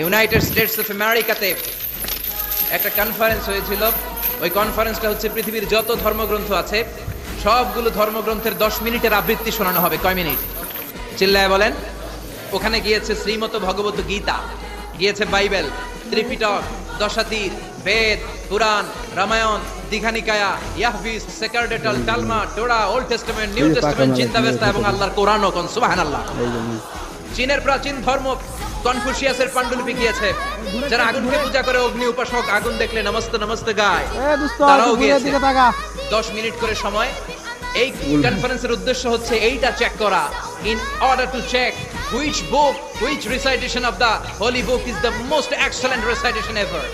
United states of আমেরিকাতে একটা conference হয়েছিল। ওই কনফারেন্সটা হচ্ছে পৃথিবীর যত ধর্মগ্রন্থ আছে সবগুলো ধর্মগ্রন্থের 10 মিনিটের আবৃত্তি শোনানো হবে। কয় মিনিট? চিল্লায় বলেন। ওখানে গিয়েছে শ্রীমত ভগবত গীতা, গিয়েছে বাইবেল, ত্রিপিটক, দশাতীর, বেদ, পুরাণ, রামায়ণ, দীঘানিকায়া, ইয়াহবিস, সেকারডেটাল, Talmud, Torah, Old Testament, New Testament, চিন্তাবেস্তা এবং আল্লাহর কোরআনও। কোন সুবহানাল্লাহ। চীনের প্রাচীন ধর্ম কনফুসিয়াসের পাণ্ডুলিপি গিয়েছে। যারা আগুনকে পূজা করে, অগ্নি উপাসক, আগুন দেখলে নমস্তে নমস্তে গায়, তারাও গিয়েছে। 10 মিনিট করে সময়। এই কনফারেন্সের উদ্দেশ্য হচ্ছে এইটা চেক করা, in order to check which book, which recitation of the holy book is the most excellent recitation ever.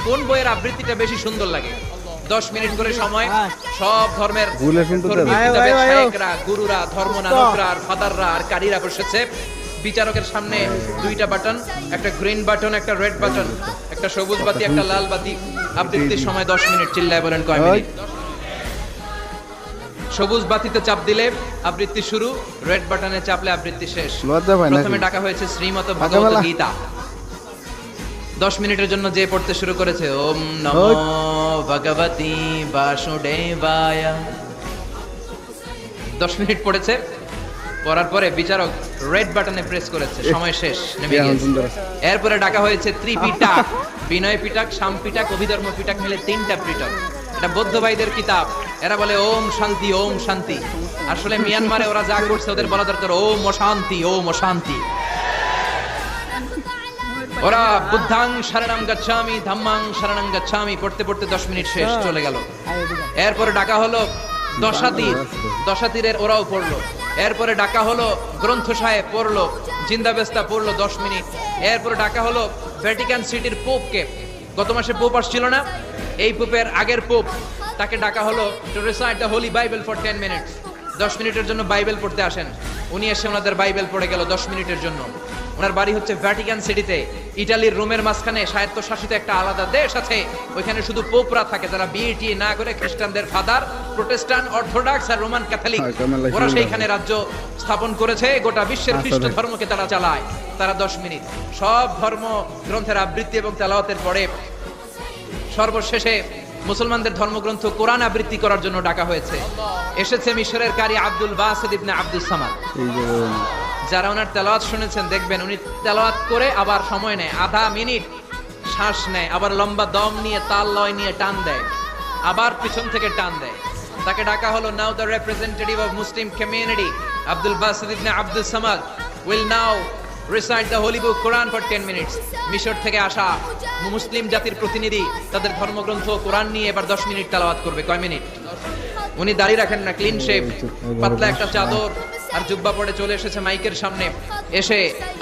কোন বইয়ের আবৃত্তিটা বেশি সুন্দর লাগে। 10 মিনিট করে সময়। সব ধর্মের শায়েখরা, গুরুরা, ধর্মনায়করা, আর ফাদাররা আর কারীরা বসেছে। বিচারকের সামনে দুইটা বাটন, একটা গ্রিন বাটন, একটা রেড বাটন, একটা সবুজ বাতি, একটা লাল বাতি। আবৃত্তির সময় 10 মিনিট। চিল্লায় বলেন কয় মিনিট? সবুজ বাতিতে চাপ দিলে আবৃত্তি শুরু, রেড বাটনে চাপলে আবৃত্তি শেষ। প্রথমে ডাকা হয়েছে শ্রীমত ভগবত গীতা। 10 মিনিটের জন্য যে পড়তে শুরু করেছে, ওম নমো ভগবতি বাসুদেবায়। 10 মিনিট পড়েছে। পড়ার পরে বিচারক রেড বাটনে প্রেস করেছে, সময় শেষ, নেমে গিয়েছে। এরপরে ডাকা হয়েছে ত্রিপিটক, বিনয় পিটক, শাম পিটক, অভিধর্ম পিটক মিলে 3টা পিটক। এটা বৌদ্ধ ভাইদের কিতাব। এরা বলে ওম শান্তি, ওম শান্তি। আসলে মিয়ানমারে ওরা যা করছে ওদের বলা দরকার ওম অশান্তি, ওম অশান্তি। ওরা বুদ্ধাং শরণং গচ্ছামি, ধাম্মাং শরণং গচ্ছামি পড়তে পড়তে 10 মিনিট শেষ, চলে গেল। এরপরে ডাকা হলো দশাতীর, দশাতীরের ওরাও পড়লো। এরপরে ডাকা হলো গ্রন্থ সাহেব, পড়লো। জিন্দাবেস্তা পড়লো 10 মিনিট। এরপরে ডাকা হলো ভ্যাটিকান সিটির পোপকে। গত মাসে পোপ আসছিল না? এই পোপের আগের পোপ, তাকে ডাকা হলো to recite the Holi Bible for 10 minutes. 10 মিনিটের জন্য বাইবেল পড়তে আসেন। উনি এসে ওনাদের বাইবেল পড়ে গেল 10 মিনিটের জন্য। ওনার বাড়ি হচ্ছে ভ্যাটিকান সিটিতে, ইটালির রোমের মাঝখানে স্বায়ত্তশাসিত একটা আলাদা দেশ আছে। ওইখানে শুধু পোপরা থাকে, যারা বিয়ে না করে খ্রিস্টানদের ফাদার, প্রোটেস্ট্যান্ট, অর্থোডক্স আর রোমান ক্যাথলিক, ওরা সেইখানে রাজ্য স্থাপন করেছে। গোটা বিশ্বের খ্রিস্ট ধর্মকে তারা চালায়। তারা 10 মিনিট সব ধর্ম গ্রন্থের আবৃত্তি এবং তেলাওয়াতের পরে সর্বশেষে মুসলমানদের ধর্মগ্রন্থ কোরআন আবৃত্তি করার জন্য ডাকা হয়েছে। এসেছে মিশরের কারি আব্দুল বাসিত ইবনে আব্দুস সামাদ। যারা ওনার তেলাওয়াত শুনেছেন দেখবেন উনি তেলাওয়াত করে আবার সময় নেয়, আধা মিনিট শ্বাস নেয়, আবার লম্বা দম নিয়ে তাল লয় নিয়ে টান দেয়, আবার পিছন থেকে টান দেয়। তাকে ডাকা হলো now the representative of Muslim community Abdul Basit Ibne Abdus Samad will now recite the holy book Quran for 10 minutes. মিশর থেকে আসা মুসলিম জাতির প্রতিনিধি তাদের ধর্মগ্রন্থ কোরআন নিয়ে এবার 10 মিনিট তেলাওয়াত করবে। কয় মিনিট? উনি দাড়ি রাখেন না, ক্লিন শেভ, পাতলা একটা চাদর আর জুব্বা পরে চলে এসেছে মাইকের সামনে। এসে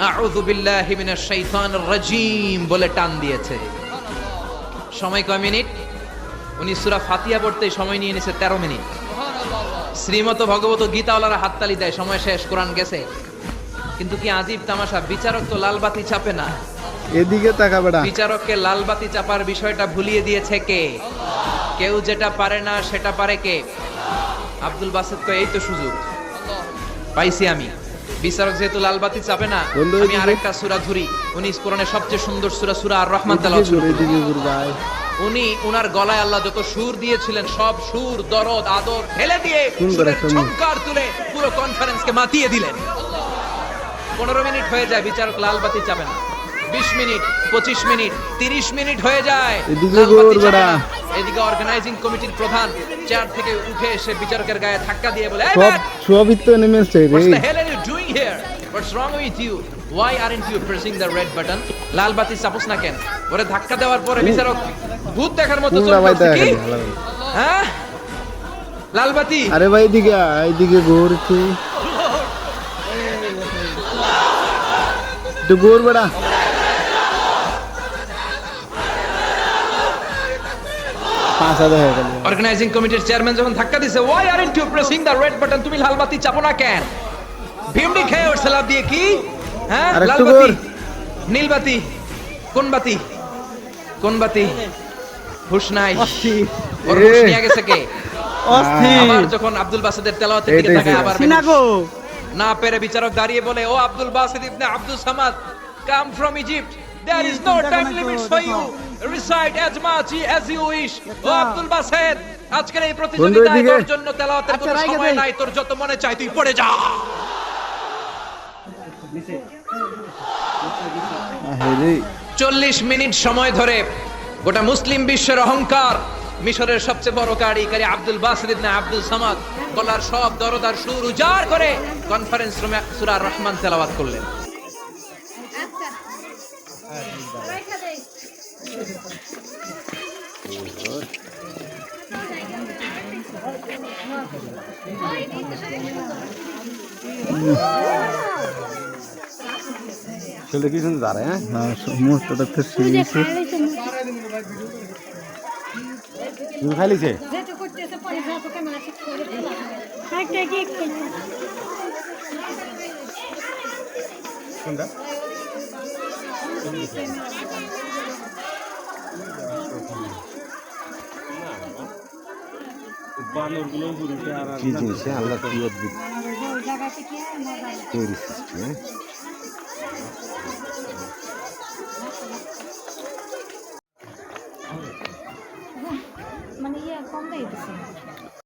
আউযু বিল্লাহি মিনাশ শাইতানির রাজিম বলে টান দিয়েছে। সময় কয় মিনিট? উনি সূরা ফাতিহা পড়তে সময় নিয়ে নিয়েছে 13 মিনিট। শ্রীমত ভগবত গীতাওয়ালারা হাততালি দেয়, সময় শেষ, কোরআন গেছে। কিন্তু কি আজীব তামাশা, বিচারক তো লাল বাতি চাপে না। এদিকে তাকা বেটা। বিচারককে লাল বাতি চাপার বিষয়টা ভুলিয়ে দিয়েছে কে? কেউ যেটা পারে না সেটা পারে কে? আব্দুল বাসিত কয় এই তো সুযোগ পাইছি আমি। বিচারক যেহেতু লাল বাতি চাপে না, আমি আরেকটা সূরা ধরি। উনি কোরআনের সবচেয়ে সুন্দর সূরা, সূরা আর রহমান তেলাওয়াত শুরু করলেন। উনি ওনার গলায় আল্লাহ যত সুর দিয়েছিলেন সব সুর, দরদ, আদর ঢেলে দিয়ে সুরের ঝংকার তুলে পুরো কনফারেন্সকে মাতিয়ে দিলেন। 15 মিনিট হয়ে যায়, বিচারক লাল বাতি চাপে না। 20 মিনিট, 25 মিনিট, 30 মিনিট হয়ে যায়, এদিকে অর্গানাইজিং কমিটির প্রধান চেয়ার থেকে উঠে এসে বিচারকের গায়ে ধাক্কা দিয়ে বলে, What's the hell are you doing here? What's wrong with you? Why aren't you pressing the red button? লাল বাতি চাপোস না কেন? ওরে ধাক্কা দেওয়ার পরে বিচারক ভূত দেখার মতো চলছে কি? হ্যাঁ, লাল বাতি। আরে ভাই এইদিকে ঘোর একটু ঘোর বেটা। অর্গানাইজিং কমিটির চেয়ারম্যান যখন ধাক্কা দিছে, why aren't you pressing the red button? তুমি লাল বাতি চাপো না কেন? ভিমডি খেয়ে ওর সালাদ দিয়ে কি? হ্যাঁ, লাল বাতি, নীল বাতি, কোন বাতি? কোন বাতি? হুশ নাই, ওর হুশ নিয়ে গেছে কে? আবার যখন আব্দুল বাসিতের তেলাওয়াতের দিকে তাকায়, আবার না পেরে বিচারক দাঁড়িয়ে বলে, ও Abdul Basit Ibne Abdus Samad, come from Egypt, There is no time limits for you. Recite as much as you wish. ও আব্দুল বাসেত, আজকের এই প্রতিযোগিতায় তোর জন্য তেলাওয়াতের কোনো সময় নাই, তোর যত মনে চায় তুই পড়ে যা। আরে 40 মিনিট সময় ধরে গোটা মুসলিম বিশ্বের অহংকার, মিশরের সবচেয়ে বড় কারি আব্দুল বাসিত ইবনে আব্দুল সামাদ গলার সব দরদার সুর উজাড় করে কনফারেন্স রুমে সূরা রহমান তেলাওয়াত করলেন। চলে কি শুনতে দাঁড়ায় হ্যাঁ সমস্তটা তো সিরিয়াস তুমি খাইলিছে কোনটা বানরগুলো ঘুরছে আর কি জিনিস আল্লাহ কি অদ্ভুত তৈরি সিস্টেম মানে ইয়ে কম দেয়